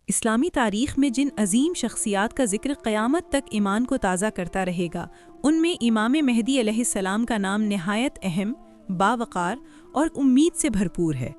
اسلامی تاریخ میں جن عظیم شخصیات کا ذکر قیامت تک ایمان کو تازہ کرتا رہے گا، ان میں امام مہدی علیہ السلام کا نام نہایت اہم، باوقار اور امید سے بھرپور ہے۔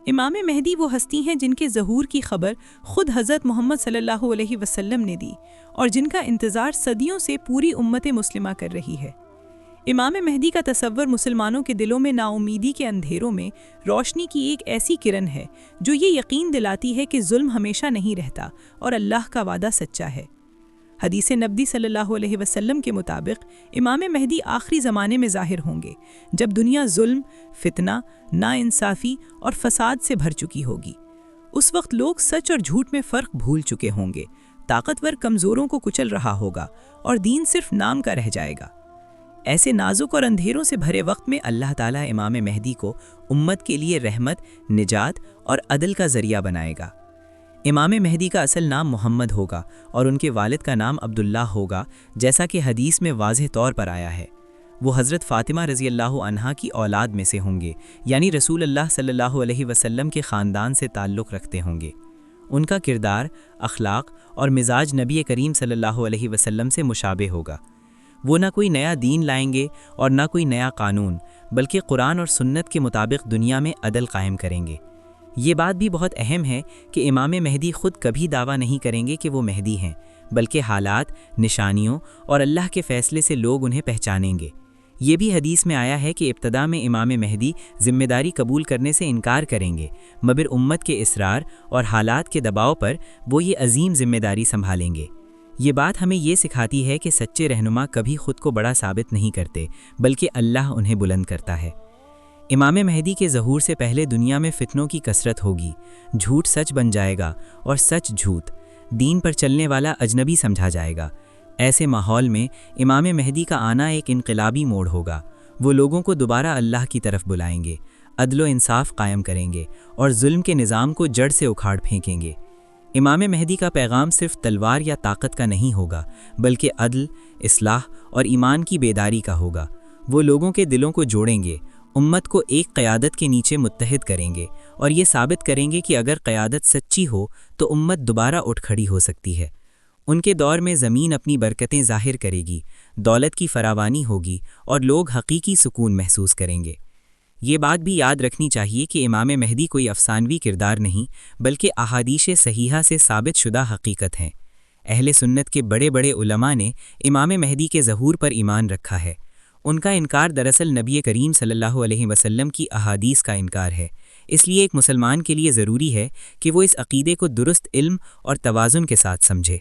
امام مہدی وہ ہستی ہیں جن کے ظہور کی خبر خود حضرت محمد صلی اللہ علیہ وسلم نے دی اور جن کا انتظار صدیوں سے پوری امت مسلمہ کر رہی ہے۔ امام مہدی کا تصور مسلمانوں کے دلوں میں ناامیدی کے اندھیروں میں روشنی کی ایک ایسی کرن ہے جو یہ یقین دلاتی ہے کہ ظلم ہمیشہ نہیں رہتا اور اللہ کا وعدہ سچا ہے۔ حدیث نبوی صلی اللہ علیہ وسلم کے مطابق امام مہدی آخری زمانے میں ظاہر ہوں گے، جب دنیا ظلم، فتنہ، ناانصافی اور فساد سے بھر چکی ہوگی۔ اس وقت لوگ سچ اور جھوٹ میں فرق بھول چکے ہوں گے، طاقتور کمزوروں کو کچل رہا ہوگا اور دین صرف نام کا رہ جائے گا۔ ایسے نازک اور اندھیروں سے بھرے وقت میں اللہ تعالیٰ امام مہدی کو امت کے لیے رحمت، نجات اور عدل کا ذریعہ بنائے گا۔ امام مہدی کا اصل نام محمد ہوگا اور ان کے والد کا نام عبداللہ ہوگا، جیسا کہ حدیث میں واضح طور پر آیا ہے۔ وہ حضرت فاطمہ رضی اللہ عنہا کی اولاد میں سے ہوں گے، یعنی رسول اللہ صلی اللہ علیہ وسلم کے خاندان سے تعلق رکھتے ہوں گے۔ ان کا کردار، اخلاق اور مزاج نبی کریم صلی اللہ علیہ وسلم سے مشابہ ہوگا۔ وہ نہ کوئی نیا دین لائیں گے اور نہ کوئی نیا قانون، بلکہ قرآن اور سنت کے مطابق دنیا میں عدل قائم کریں گے۔ یہ بات بھی بہت اہم ہے کہ امام مہدی خود کبھی دعویٰ نہیں کریں گے کہ وہ مہدی ہیں، بلکہ حالات، نشانیوں اور اللہ کے فیصلے سے لوگ انہیں پہچانیں گے۔ یہ بھی حدیث میں آیا ہے کہ ابتدا میں امام مہدی ذمہ داری قبول کرنے سے انکار کریں گے، مگر امت کے اصرار اور حالات کے دباؤ پر وہ یہ عظیم ذمہ داری سنبھالیں گے۔ یہ بات ہمیں یہ سکھاتی ہے کہ سچے رہنما کبھی خود کو بڑا ثابت نہیں کرتے، بلکہ اللہ انہیں بلند کرتا ہے۔ امام مہدی کے ظہور سے پہلے دنیا میں فتنوں کی کثرت ہوگی، جھوٹ سچ بن جائے گا اور سچ جھوٹ، دین پر چلنے والا اجنبی سمجھا جائے گا۔ ایسے ماحول میں امام مہدی کا آنا ایک انقلابی موڑ ہوگا۔ وہ لوگوں کو دوبارہ اللہ کی طرف بلائیں گے، عدل و انصاف قائم کریں گے اور ظلم کے نظام کو جڑ سے اکھاڑ پھینکیں گے۔ امام مہدی کا پیغام صرف تلوار یا طاقت کا نہیں ہوگا، بلکہ عدل، اصلاح اور ایمان کی بیداری کا ہوگا۔ وہ لوگوں کے دلوں کو جوڑیں گے، امت کو ایک قیادت کے نیچے متحد کریں گے اور یہ ثابت کریں گے کہ اگر قیادت سچی ہو تو امت دوبارہ اٹھ کھڑی ہو سکتی ہے۔ ان کے دور میں زمین اپنی برکتیں ظاہر کرے گی، دولت کی فراوانی ہوگی اور لوگ حقیقی سکون محسوس کریں گے۔ یہ بات بھی یاد رکھنی چاہیے کہ امام مہدی کوئی افسانوی کردار نہیں، بلکہ احادیث صحیحہ سے ثابت شدہ حقیقت ہیں۔ اہل سنت کے بڑے بڑے علماء نے امام مہدی کے ظہور پر ایمان رکھا ہے۔ ان کا انکار دراصل نبی کریم صلی اللہ علیہ وسلم کی احادیث کا انکار ہے۔ اس لیے ایک مسلمان کے لیے ضروری ہے کہ وہ اس عقیدے کو درست علم اور توازن کے ساتھ سمجھے۔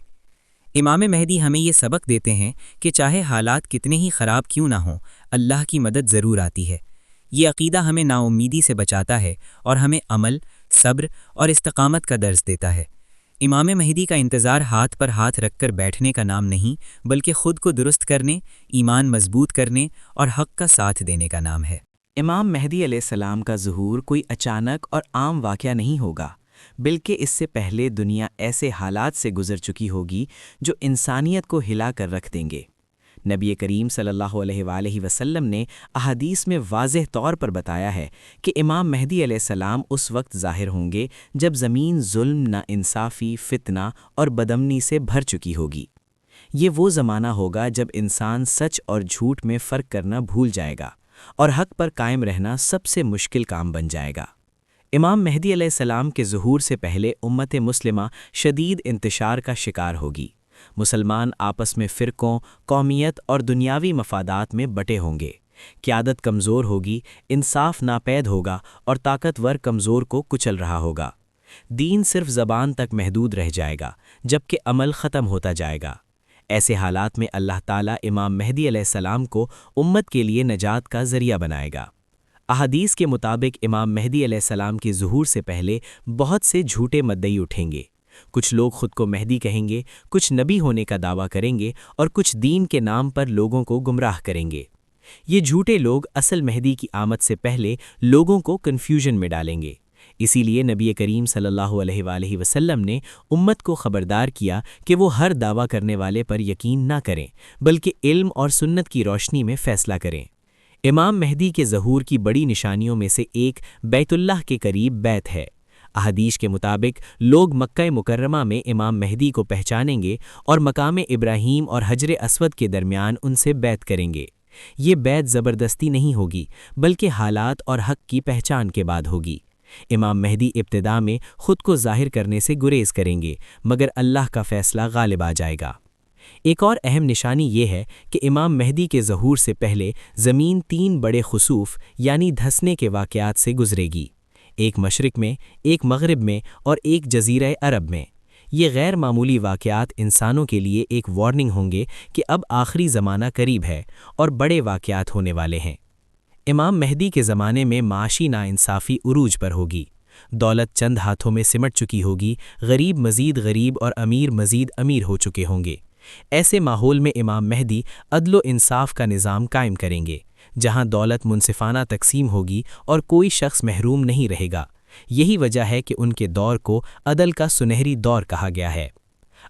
امام مہدی ہمیں یہ سبق دیتے ہیں کہ چاہے حالات کتنے ہی خراب کیوں نہ ہوں، اللہ کی مدد ضرور آتی ہے۔ یہ عقیدہ ہمیں ناامیدی سے بچاتا ہے اور ہمیں عمل، صبر اور استقامت کا درس دیتا ہے۔ امام مہدی کا انتظار ہاتھ پر ہاتھ رکھ کر بیٹھنے کا نام نہیں، بلکہ خود کو درست کرنے، ایمان مضبوط کرنے اور حق کا ساتھ دینے کا نام ہے۔ امام مہدی علیہ السلام کا ظہور کوئی اچانک اور عام واقعہ نہیں ہوگا، بلکہ اس سے پہلے دنیا ایسے حالات سے گزر چکی ہوگی جو انسانیت کو ہلا کر رکھ دیں گے۔ نبی کریم صلی اللہ علیہ وآلہ وسلم نے احادیث میں واضح طور پر بتایا ہے کہ امام مہدی علیہ السلام اس وقت ظاہر ہوں گے جب زمین ظلم، ناانصافی، فتنہ اور بدامنی سے بھر چکی ہوگی۔ یہ وہ زمانہ ہوگا جب انسان سچ اور جھوٹ میں فرق کرنا بھول جائے گا اور حق پر قائم رہنا سب سے مشکل کام بن جائے گا۔ امام مہدی علیہ السلام کے ظہور سے پہلے امت مسلمہ شدید انتشار کا شکار ہوگی۔ مسلمان آپس میں فرقوں، قومیت اور دنیاوی مفادات میں بٹے ہوں گے۔ قیادت کمزور ہوگی، انصاف ناپید ہوگا اور طاقتور کمزور کو کچل رہا ہوگا۔ دین صرف زبان تک محدود رہ جائے گا، جبکہ عمل ختم ہوتا جائے گا۔ ایسے حالات میں اللہ تعالیٰ امام مہدی علیہ السلام کو امت کے لیے نجات کا ذریعہ بنائے گا۔ احادیث کے مطابق امام مہدی علیہ السلام کے ظہور سے پہلے بہت سے جھوٹے مدعی اٹھیں گے۔ کچھ لوگ خود کو مہدی کہیں گے، کچھ نبی ہونے کا دعویٰ کریں گے اور کچھ دین کے نام پر لوگوں کو گمراہ کریں گے۔ یہ جھوٹے لوگ اصل مہدی کی آمد سے پہلے لوگوں کو کنفیوژن میں ڈالیں گے۔ اسی لیے نبی کریم صلی اللہ علیہ وآلہ وسلم نے امت کو خبردار کیا کہ وہ ہر دعویٰ کرنے والے پر یقین نہ کریں، بلکہ علم اور سنت کی روشنی میں فیصلہ کریں۔ امام مہدی کے ظہور کی بڑی نشانیوں میں سے ایک بیت اللہ کے قریب بیت ہے۔ احادیث کے مطابق لوگ مکہ مکرمہ میں امام مہدی کو پہچانیں گے اور مقام ابراہیم اور حجر اسود کے درمیان ان سے بیعت کریں گے۔ یہ بیعت زبردستی نہیں ہوگی بلکہ حالات اور حق کی پہچان کے بعد ہوگی۔ امام مہدی ابتدا میں خود کو ظاہر کرنے سے گریز کریں گے، مگر اللہ کا فیصلہ غالب آ جائے گا۔ ایک اور اہم نشانی یہ ہے کہ امام مہدی کے ظہور سے پہلے زمین 3 بڑے خسوف یعنی دھسنے کے واقعات سے گزرے گی، ایک مشرق میں، ایک مغرب میں اور ایک جزیرہ عرب میں۔ یہ غیر معمولی واقعات انسانوں کے لیے ایک وارننگ ہوں گے کہ اب آخری زمانہ قریب ہے اور بڑے واقعات ہونے والے ہیں۔ امام مہدی کے زمانے میں معاشی ناانصافی عروج پر ہوگی، دولت چند ہاتھوں میں سمٹ چکی ہوگی، غریب مزید غریب اور امیر مزید امیر ہو چکے ہوں گے۔ ایسے ماحول میں امام مہدی عدل و انصاف کا نظام قائم کریں گے، جہاں دولت منصفانہ تقسیم ہوگی اور کوئی شخص محروم نہیں رہے گا۔ یہی وجہ ہے کہ ان کے دور کو عدل کا سنہری دور کہا گیا ہے۔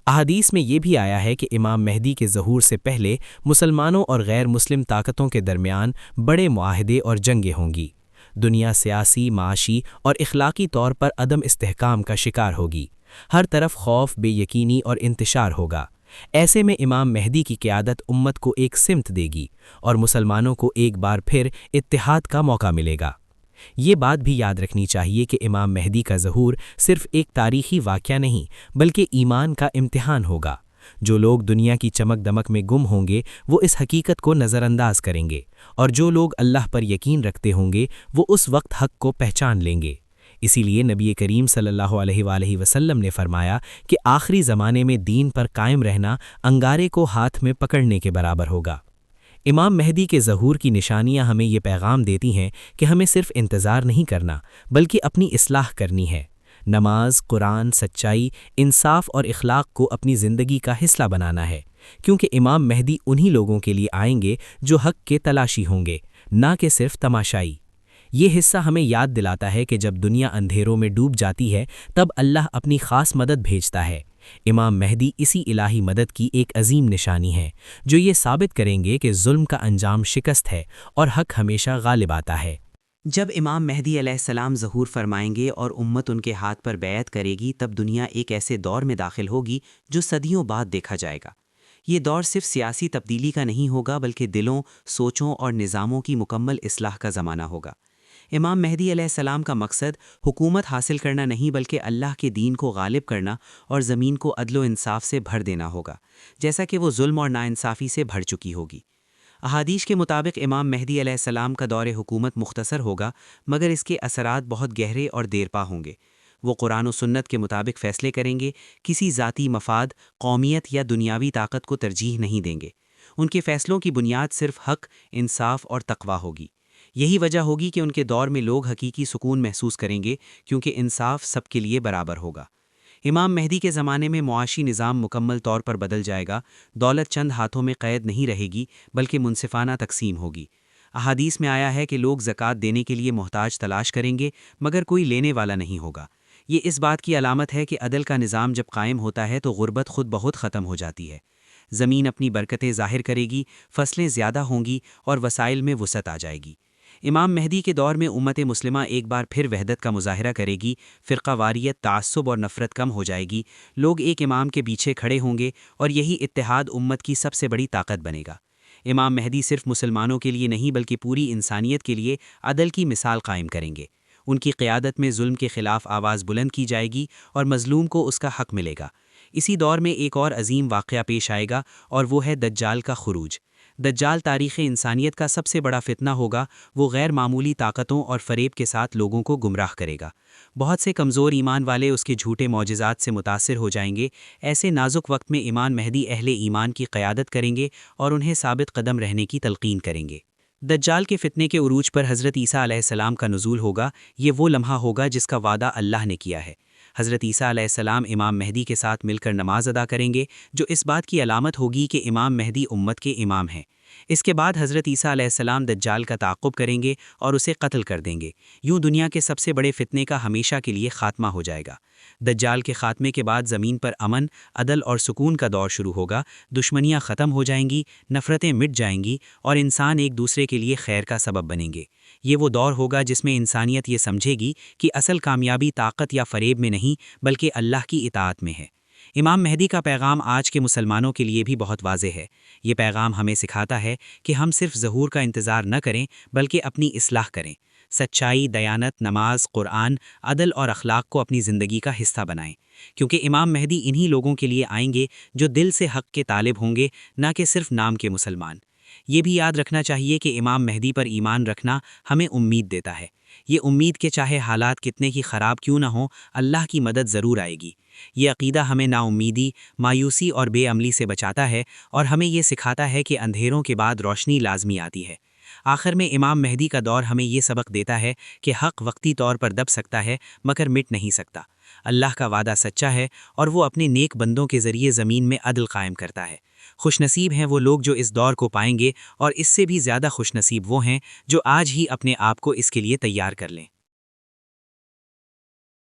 احادیث میں یہ بھی آیا ہے کہ امام مہدی کے ظہور سے پہلے مسلمانوں اور غیر مسلم طاقتوں کے درمیان بڑے معاہدے اور جنگیں ہوں گی۔ دنیا سیاسی، معاشی اور اخلاقی طور پر عدم استحکام کا شکار ہوگی۔ ہر طرف خوف، بے یقینی اور انتشار ہوگا۔ ایسے میں امام مہدی کی قیادت امت کو ایک سمت دے گی اور مسلمانوں کو ایک بار پھر اتحاد کا موقع ملے گا۔ یہ بات بھی یاد رکھنی چاہیے کہ امام مہدی کا ظہور صرف ایک تاریخی واقعہ نہیں بلکہ ایمان کا امتحان ہوگا۔ جو لوگ دنیا کی چمک دمک میں گم ہوں گے وہ اس حقیقت کو نظر انداز کریں گے، اور جو لوگ اللہ پر یقین رکھتے ہوں گے وہ اس وقت حق کو پہچان لیں گے۔ اسی لیے نبی کریم صلی اللہ علیہ وآلہ وسلم نے فرمایا کہ آخری زمانے میں دین پر قائم رہنا انگارے کو ہاتھ میں پکڑنے کے برابر ہوگا۔ امام مہدی کے ظہور کی نشانیاں ہمیں یہ پیغام دیتی ہیں کہ ہمیں صرف انتظار نہیں کرنا بلکہ اپنی اصلاح کرنی ہے۔ نماز، قرآن، سچائی، انصاف اور اخلاق کو اپنی زندگی کا حصہ بنانا ہے، کیونکہ امام مہدی انہی لوگوں کے لیے آئیں گے جو حق کے تلاشی ہوں گے، نہ کہ صرف تماشائی۔ یہ حصہ ہمیں یاد دلاتا ہے کہ جب دنیا اندھیروں میں ڈوب جاتی ہے تب اللہ اپنی خاص مدد بھیجتا ہے۔ امام مہدی اسی الہی مدد کی ایک عظیم نشانی ہے جو یہ ثابت کریں گے کہ ظلم کا انجام شکست ہے اور حق ہمیشہ غالب آتا ہے۔ جب امام مہدی علیہ السلام ظہور فرمائیں گے اور امت ان کے ہاتھ پر بیعت کرے گی تب دنیا ایک ایسے دور میں داخل ہوگی جو صدیوں بعد دیکھا جائے گا۔ یہ دور صرف سیاسی تبدیلی کا نہیں ہوگا بلکہ دلوں، سوچوں اور نظاموں کی مکمل اصلاح کا زمانہ ہوگا۔ امام مہدی علیہ السلام کا مقصد حکومت حاصل کرنا نہیں بلکہ اللہ کے دین کو غالب کرنا اور زمین کو عدل و انصاف سے بھر دینا ہوگا، جیسا کہ وہ ظلم اور ناانصافی سے بھر چکی ہوگی۔ احادیث کے مطابق امام مہدی علیہ السلام کا دور حکومت مختصر ہوگا مگر اس کے اثرات بہت گہرے اور دیرپا ہوں گے۔ وہ قرآن و سنت کے مطابق فیصلے کریں گے، کسی ذاتی مفاد، قومیت یا دنیاوی طاقت کو ترجیح نہیں دیں گے۔ ان کے فیصلوں کی بنیاد صرف حق، انصاف اور تقویٰ ہوگی۔ یہی وجہ ہوگی کہ ان کے دور میں لوگ حقیقی سکون محسوس کریں گے کیونکہ انصاف سب کے لیے برابر ہوگا۔ امام مہدی کے زمانے میں معاشی نظام مکمل طور پر بدل جائے گا، دولت چند ہاتھوں میں قید نہیں رہے گی بلکہ منصفانہ تقسیم ہوگی۔ احادیث میں آیا ہے کہ لوگ زکوٰۃ دینے کے لیے محتاج تلاش کریں گے مگر کوئی لینے والا نہیں ہوگا۔ یہ اس بات کی علامت ہے کہ عدل کا نظام جب قائم ہوتا ہے تو غربت خود بہت ختم ہو جاتی ہے۔ زمین اپنی برکتیں ظاہر کرے گی، فصلیں زیادہ ہوں گی اور وسائل میں وسعت آ جائے گی۔ امام مہدی کے دور میں امت مسلمہ ایک بار پھر وحدت کا مظاہرہ کرے گی، فرقہ واریت، تعصب اور نفرت کم ہو جائے گی، لوگ ایک امام کے پیچھے کھڑے ہوں گے اور یہی اتحاد امت کی سب سے بڑی طاقت بنے گا۔ امام مہدی صرف مسلمانوں کے لیے نہیں بلکہ پوری انسانیت کے لیے عدل کی مثال قائم کریں گے۔ ان کی قیادت میں ظلم کے خلاف آواز بلند کی جائے گی اور مظلوم کو اس کا حق ملے گا۔ اسی دور میں ایک اور عظیم واقعہ پیش آئے گا اور وہ ہے دجال کا خروج۔ دجال تاریخ انسانیت کا سب سے بڑا فتنہ ہوگا۔ وہ غیر معمولی طاقتوں اور فریب کے ساتھ لوگوں کو گمراہ کرے گا۔ بہت سے کمزور ایمان والے اس کے جھوٹے معجزات سے متاثر ہو جائیں گے۔ ایسے نازک وقت میں امام مہدی اہل ایمان کی قیادت کریں گے اور انہیں ثابت قدم رہنے کی تلقین کریں گے۔ دجال کے فتنے کے عروج پر حضرت عیسیٰ علیہ السلام کا نزول ہوگا۔ یہ وہ لمحہ ہوگا جس کا وعدہ اللہ نے کیا ہے۔ حضرت عیسیٰ علیہ السلام امام مہدی کے ساتھ مل کر نماز ادا کریں گے جو اس بات کی علامت ہوگی کہ امام مہدی امت کے امام ہیں۔ اس کے بعد حضرت عیسیٰ علیہ السلام دجال کا تعاقب کریں گے اور اسے قتل کر دیں گے۔ یوں دنیا کے سب سے بڑے فتنے کا ہمیشہ کے لیے خاتمہ ہو جائے گا۔ دجال کے خاتمے کے بعد زمین پر امن، عدل اور سکون کا دور شروع ہوگا، دشمنیاں ختم ہو جائیں گی، نفرتیں مٹ جائیں گی اور انسان ایک دوسرے کے لیے خیر کا سبب بنیں گے۔ یہ وہ دور ہوگا جس میں انسانیت یہ سمجھے گی کہ اصل کامیابی طاقت یا فریب میں نہیں بلکہ اللہ کی اطاعت میں ہے۔ امام مہدی کا پیغام آج کے مسلمانوں کے لیے بھی بہت واضح ہے۔ یہ پیغام ہمیں سکھاتا ہے کہ ہم صرف ظہور کا انتظار نہ کریں بلکہ اپنی اصلاح کریں، سچائی، دیانت، نماز، قرآن، عدل اور اخلاق کو اپنی زندگی کا حصہ بنائیں، کیونکہ امام مہدی انہی لوگوں کے لیے آئیں گے جو دل سے حق کے طالب ہوں گے، نہ کہ صرف نام کے مسلمان۔ یہ بھی یاد رکھنا چاہیے کہ امام مہدی پر ایمان رکھنا ہمیں امید دیتا ہے، یہ امید کہ چاہے حالات کتنے ہی خراب کیوں نہ ہوں، اللہ کی مدد ضرور آئے گی۔ یہ عقیدہ ہمیں نا امیدی، مایوسی اور بے عملی سے بچاتا ہے اور ہمیں یہ سکھاتا ہے کہ اندھیروں کے بعد روشنی لازمی آتی ہے۔ آخر میں امام مہدی کا دور ہمیں یہ سبق دیتا ہے کہ حق وقتی طور پر دب سکتا ہے مگر مٹ نہیں سکتا۔ اللہ کا وعدہ سچا ہے اور وہ اپنے نیک بندوں کے ذریعے زمین میں عدل قائم کرتا ہے۔ خوش نصیب ہیں وہ لوگ جو اس دور کو پائیں گے، اور اس سے بھی زیادہ خوش نصیب وہ ہیں جو آج ہی اپنے آپ کو اس کے لیے تیار کر لیں۔